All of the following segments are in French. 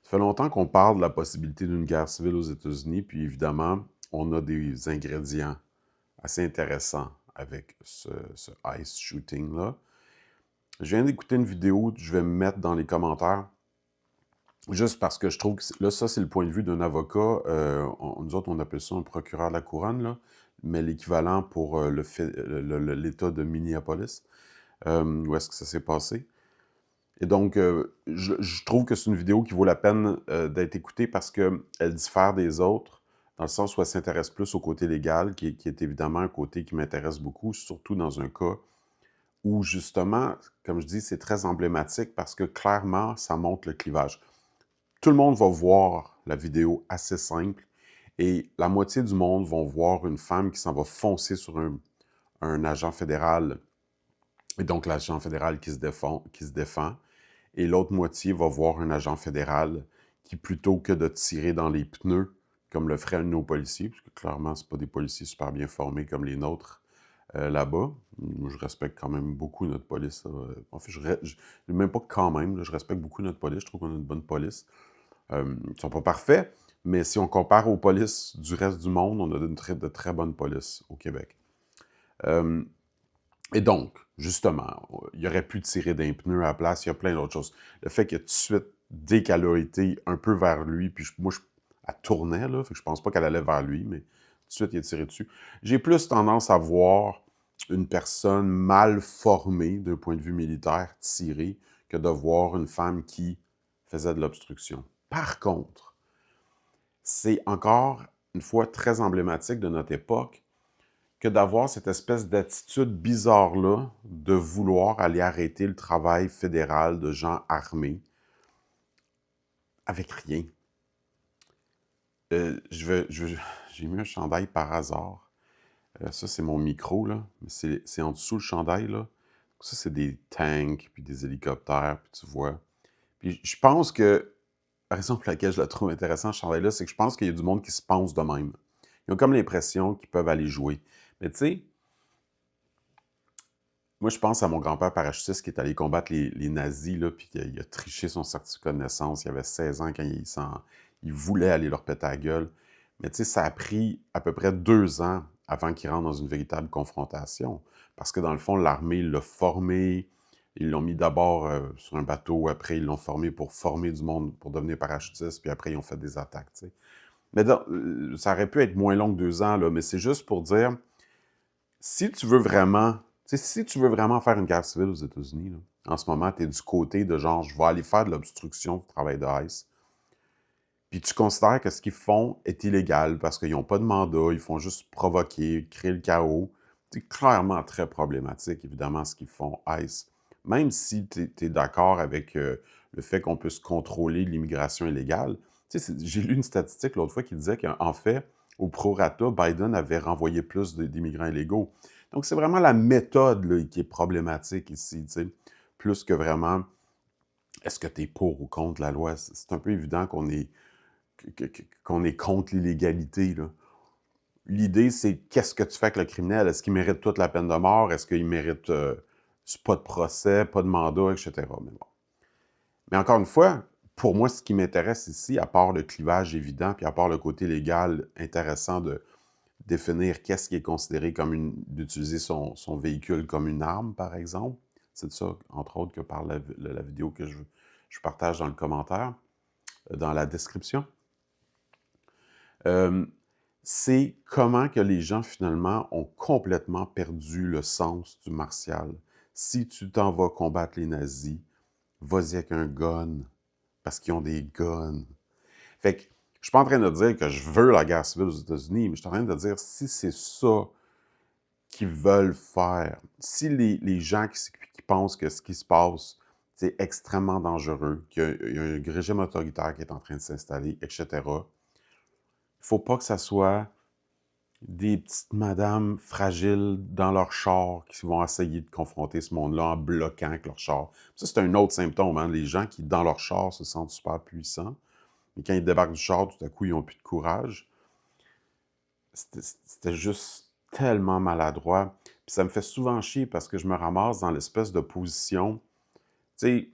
Ça fait longtemps qu'on parle de la possibilité d'une guerre civile aux États-Unis, puis évidemment, on a des ingrédients assez intéressants avec ce ICE shooting-là. Je viens d'écouter une vidéo, je vais me mettre dans les commentaires, juste parce que je trouve que là, ça, c'est le point de vue d'un avocat. Nous autres, on appelle ça un procureur de la couronne, là, mais l'équivalent pour l'État de Minneapolis, où est-ce que ça s'est passé. Et donc, je trouve que c'est une vidéo qui vaut la peine d'être écoutée parce qu'elle diffère des autres, dans le sens où elle s'intéresse plus au côté légal, qui est évidemment un côté qui m'intéresse beaucoup, surtout dans un cas où, justement, comme je dis, c'est très emblématique parce que clairement, ça montre le clivage. Tout le monde va voir la vidéo assez simple et la moitié du monde vont voir une femme qui s'en va foncer sur un agent fédéral, et donc l'agent fédéral qui se défend. Et l'autre moitié va voir un agent fédéral qui, plutôt que de tirer dans les pneus, comme le ferait un de nos policiers, parce que clairement, ce pas des policiers super bien formés comme les nôtres là-bas. Moi, je respecte quand même beaucoup notre police. En fait, même pas quand même, là, je respecte beaucoup notre police. Je trouve qu'on a une bonne police. Ils ne sont pas parfaits, mais si on compare aux polices du reste du monde, on a de très bonnes polices au Québec. Euh, et donc, justement, il aurait pu tirer d'un pneu à la place, il y a plein d'autres choses. Le fait que tout de suite, dès qu'elle a été un peu vers lui, puis elle tournait, là, fait que je pense pas qu'elle allait vers lui, mais tout de suite, il a tiré dessus. J'ai plus tendance à voir une personne mal formée d'un point de vue militaire tirer que de voir une femme qui faisait de l'obstruction. Par contre, c'est encore une fois très emblématique de notre époque que d'avoir cette espèce d'attitude bizarre-là de vouloir aller arrêter le travail fédéral de gens armés avec rien. J'ai mis un chandail par hasard. Ça, c'est mon micro, là. Mais c'est en dessous le chandail, là. Ça, c'est des tanks, puis des hélicoptères, puis tu vois. Puis je pense que la raison pour laquelle je le trouve intéressant, ce chandail-là, c'est que je pense qu'il y a du monde qui se pense de même. Ils ont comme l'impression qu'ils peuvent aller jouer. Mais tu sais, moi, je pense à mon grand-père parachutiste qui est allé combattre les nazis, là, puis il a triché son certificat de naissance. Il avait 16 ans quand il voulait aller leur péter la gueule. Mais tu sais, ça a pris à peu près 2 ans avant qu'il rentre dans une véritable confrontation. Parce que dans le fond, l'armée l'a formé. Ils l'ont mis d'abord sur un bateau, après ils l'ont formé pour former du monde pour devenir parachutiste, puis après ils ont fait des attaques, tu sais. Mais ça aurait pu être moins long que 2 ans, là, mais c'est juste pour dire, si tu veux vraiment, tu sais, si tu veux vraiment faire une guerre civile aux États-Unis, là, en ce moment, tu es du côté de genre, je vais aller faire de l'obstruction du travail de ICE, puis tu considères que ce qu'ils font est illégal parce qu'ils n'ont pas de mandat, ils font juste provoquer, créer le chaos. C'est clairement très problématique, évidemment, ce qu'ils font ICE. Même si tu es d'accord avec le fait qu'on puisse contrôler l'immigration illégale. Tu sais, j'ai lu une statistique l'autre fois qui disait qu'en fait, au prorata, Biden avait renvoyé plus d'immigrants illégaux. Donc, c'est vraiment la méthode là, qui est problématique ici, tu sais, plus que vraiment est-ce que tu es pour ou contre la loi. C'est un peu évident qu'on est contre l'illégalité, là. L'idée, c'est qu'est-ce que tu fais avec le criminel? Est-ce qu'il mérite toute la peine de mort? Est-ce qu'il mérite pas de procès, pas de mandat, etc. Mais bon. Mais encore une fois, pour moi, ce qui m'intéresse ici, à part le clivage évident, puis à part le côté légal intéressant de définir qu'est-ce qui est considéré comme d'utiliser son véhicule comme une arme, par exemple. C'est de ça, entre autres, que parle la vidéo que je partage dans le commentaire, dans la description. Euh, c'est comment que les gens, finalement, ont complètement perdu le sens du martial. Si tu t'en vas combattre les nazis, vas-y avec un gun, parce qu'ils ont des guns. Fait que, je suis pas en train de dire que je veux la guerre civile aux États-Unis, mais je suis en train de dire, si c'est ça qu'ils veulent faire, si les gens qui pensent que ce qui se passe, c'est extrêmement dangereux, qu'il y a un régime autoritaire qui est en train de s'installer, etc., il faut pas que ça soit des petites madames fragiles dans leur char qui vont essayer de confronter ce monde-là en bloquant avec leur char. Ça, c'est un autre symptôme, hein? Les gens qui, dans leur char, se sentent super puissants, mais quand ils débarquent du char, tout à coup, ils n'ont plus de courage. C'était juste tellement maladroit. Puis ça me fait souvent chier parce que je me ramasse dans l'espèce de position. Tu sais,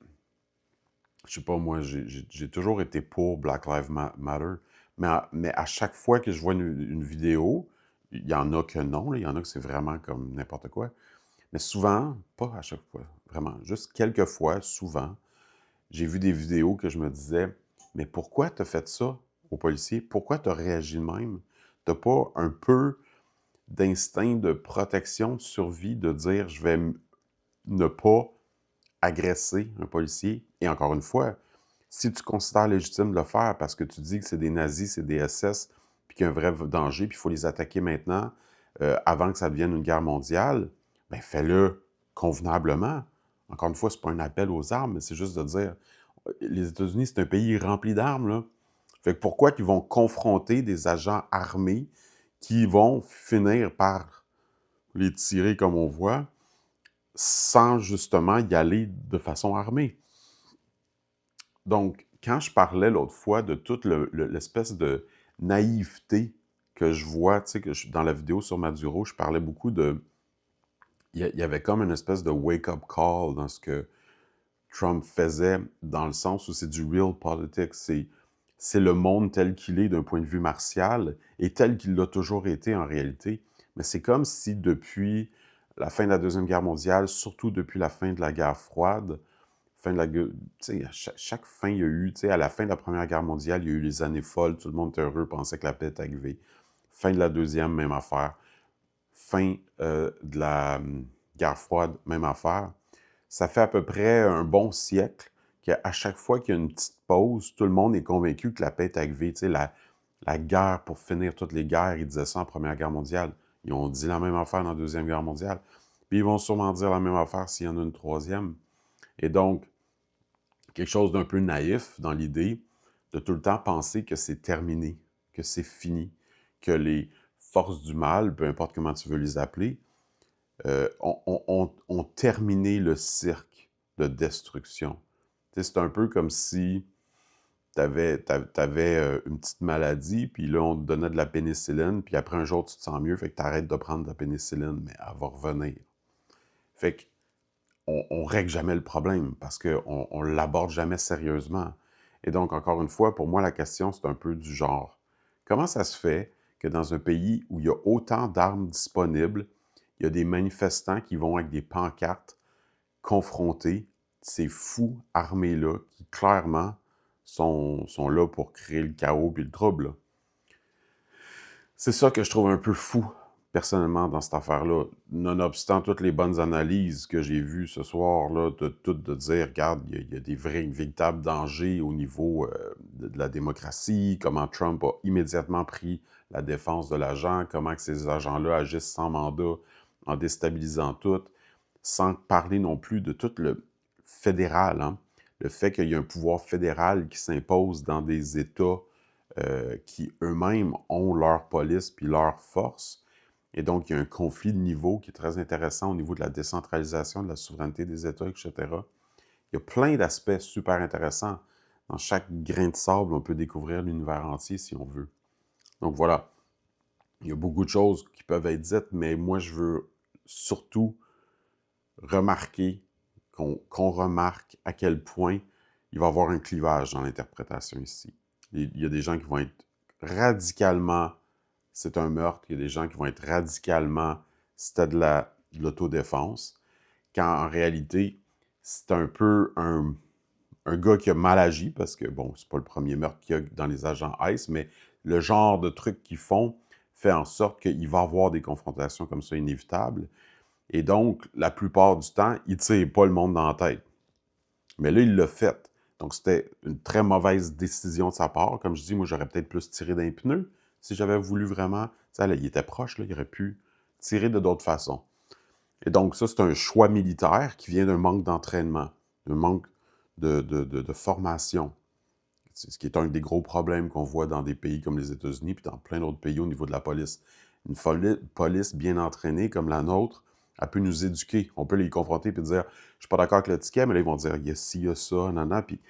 je sais pas moi, j'ai toujours été pour Black Lives Matter, mais à chaque fois que je vois une vidéo, il y en a que non, là, il y en a que c'est vraiment comme n'importe quoi, mais souvent, pas à chaque fois, vraiment, juste quelques fois, souvent, j'ai vu des vidéos que je me disais: «Mais pourquoi tu as fait ça aux policiers? Pourquoi tu as réagi de même? Tu as pas un peu d'instinct de protection, de survie, de dire: "Je vais ne pas agresser un policier"?» Et encore une fois, si tu considères légitime de le faire parce que tu dis que c'est des nazis, c'est des SS, puis qu'il y a un vrai danger, puis il faut les attaquer maintenant, avant que ça devienne une guerre mondiale, bien, fais-le convenablement. Encore une fois, c'est pas un appel aux armes, mais c'est juste de dire, les États-Unis, c'est un pays rempli d'armes, là. Fait que pourquoi qu'ils vont confronter des agents armés qui vont finir par les tirer comme on voit, sans justement y aller de façon armée? Donc, quand je parlais l'autre fois de toute l'espèce de naïveté que je vois, tu sais, dans la vidéo sur Maduro, je parlais beaucoup de... Il y avait comme une espèce de wake-up call dans ce que Trump faisait, dans le sens où c'est du real politics, c'est le monde tel qu'il est d'un point de vue martial, et tel qu'il l'a toujours été en réalité. Mais c'est comme si depuis la fin de la Deuxième Guerre mondiale, surtout depuis la fin de la guerre froide, fin de la guerre, tu sais, à chaque fin, il y a eu, tu sais, à la fin de la Première Guerre mondiale, il y a eu les années folles, tout le monde était heureux, pensait que la paix était arrivée. Fin de la Deuxième, même affaire. Fin de la guerre froide, même affaire. Ça fait à peu près un bon siècle qu'à chaque fois qu'il y a une petite pause, tout le monde est convaincu que la paix est arrivée. Tu sais, la guerre pour finir toutes les guerres, ils disaient ça en Première Guerre mondiale. Ils ont dit la même affaire dans la Deuxième Guerre mondiale. Puis ils vont sûrement dire la même affaire s'il y en a une troisième. Et donc, quelque chose d'un peu naïf dans l'idée de tout le temps penser que c'est terminé, que c'est fini, que les forces du mal, peu importe comment tu veux les appeler, ont terminé le cirque de destruction. Tu sais, c'est un peu comme si tu avais, une petite maladie, puis là, on te donnait de la pénicilline, puis après un jour, tu te sens mieux, fait que tu arrêtes de prendre de la pénicilline, mais elle va revenir. Fait que on règle jamais le problème parce qu'on on l'aborde jamais sérieusement. Et donc, encore une fois, pour moi, la question, c'est un peu du genre, comment ça se fait que dans un pays où il y a autant d'armes disponibles, il y a des manifestants qui vont avec des pancartes confronter ces fous armés-là qui, clairement, sont là pour créer le chaos et le trouble, là? C'est ça que je trouve un peu fou, personnellement, dans cette affaire-là. Nonobstant toutes les bonnes analyses que j'ai vues ce soir, là, de dire, regarde, il y a des véritables dangers au niveau de la démocratie, comment Trump a immédiatement pris la défense de l'agent, comment que ces agents-là agissent sans mandat, en déstabilisant tout, sans parler non plus de tout le fédéral, hein. Le fait qu'il y ait un pouvoir fédéral qui s'impose dans des États qui eux-mêmes ont leur police puis leur force. Et donc, il y a un conflit de niveau qui est très intéressant au niveau de la décentralisation, de la souveraineté des États, etc. Il y a plein d'aspects super intéressants. Dans chaque grain de sable, on peut découvrir l'univers entier si on veut. Donc voilà, il y a beaucoup de choses qui peuvent être dites, mais moi, je veux surtout remarquer, qu'on remarque à quel point il va y avoir un clivage dans l'interprétation ici. Il y a des gens qui vont être radicalement, c'est un meurtre. Il y a des gens qui vont être radicalement, c'était de l'autodéfense. Quand en réalité, c'est un peu un gars qui a mal agi, parce que, bon, c'est pas le premier meurtre qu'il y a dans les agents ICE, mais le genre de trucs qu'ils font fait en sorte qu'il va y avoir des confrontations comme ça inévitables. Et donc, la plupart du temps, il ne tire pas le monde dans la tête. Mais là, il l'a fait. Donc, c'était une très mauvaise décision de sa part. Comme je dis, moi, j'aurais peut-être plus tiré d'un pneu si j'avais voulu vraiment. Tu sais, là, il était proche, là, il aurait pu tirer de d'autres façons. Et donc, ça, c'est un choix militaire qui vient d'un manque d'entraînement, d'un manque de formation. Ce qui est un des gros problèmes qu'on voit dans des pays comme les États-Unis, puis dans plein d'autres pays au niveau de la police. Une police bien entraînée comme la nôtre, elle peut nous éduquer. On peut les confronter et dire, je suis pas d'accord avec le ticket, mais là, ils vont dire, il y a ci, il y a ça, nanana, puis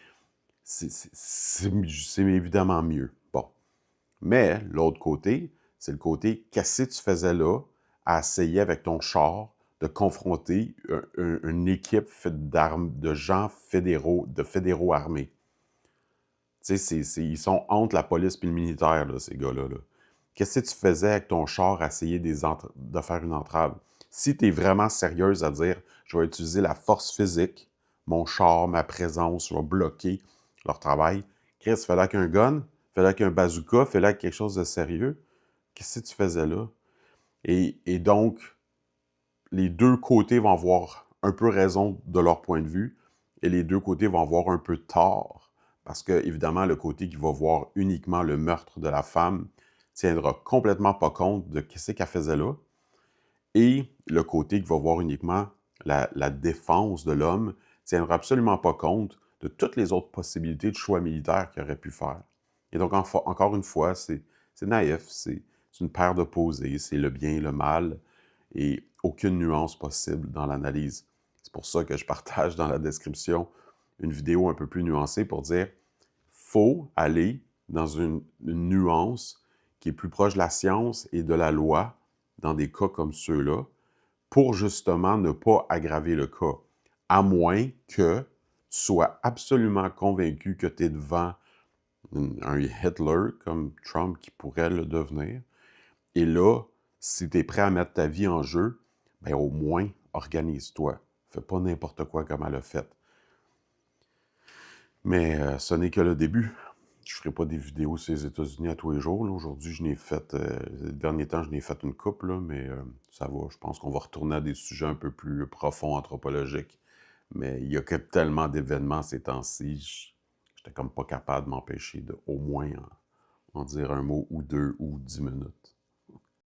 c'est évidemment mieux. Bon. Mais l'autre côté, c'est le côté, qu'est-ce que tu faisais là à essayer avec ton char de confronter une équipe faite de gens fédéraux, de fédéraux armés. Tu sais, ils sont entre la police et le militaire, là, ces gars-là. Là. Qu'est-ce que tu faisais avec ton char à essayer de faire une entrave? Si tu es vraiment sérieuse à dire, je vais utiliser la force physique, mon char, ma présence, je vais bloquer leur travail, Chris, fais-le avec un gun, fais-le avec un bazooka, fais-le avec quelque chose de sérieux. Qu'est-ce que tu faisais là? Et donc, les deux côtés vont avoir un peu raison de leur point de vue et les deux côtés vont avoir un peu tort. Parce que, évidemment, le côté qui va voir uniquement le meurtre de la femme tiendra complètement pas compte de ce qu'elle faisait là. Et le côté qui va voir uniquement la défense de l'homme tiendra absolument pas compte de toutes les autres possibilités de choix militaires qu'il aurait pu faire. Et donc, encore une fois, c'est naïf, c'est une paire d'opposés, c'est le bien et le mal, et aucune nuance possible dans l'analyse. C'est pour ça que je partage dans la description une vidéo un peu plus nuancée pour dire faut aller dans une nuance qui est plus proche de la science et de la loi dans des cas comme ceux-là pour justement ne pas aggraver le cas, à moins que tu sois absolument convaincu que tu es devant un Hitler comme Trump qui pourrait le devenir. Et là, si tu es prêt à mettre ta vie en jeu, bien au moins, organise-toi. Fais pas n'importe quoi comme elle a fait. Mais ce n'est que le début. Je ne ferai pas des vidéos sur les États-Unis à tous les jours. Aujourd'hui, je n'ai fait, les derniers temps, je n'ai fait une couple, là, mais ça va. Je pense qu'on va retourner à des sujets un peu plus profonds, anthropologiques. Mais il y a tellement d'événements ces temps-ci, j'étais comme pas capable de m'empêcher de au moins en dire un mot ou deux ou 10 minutes.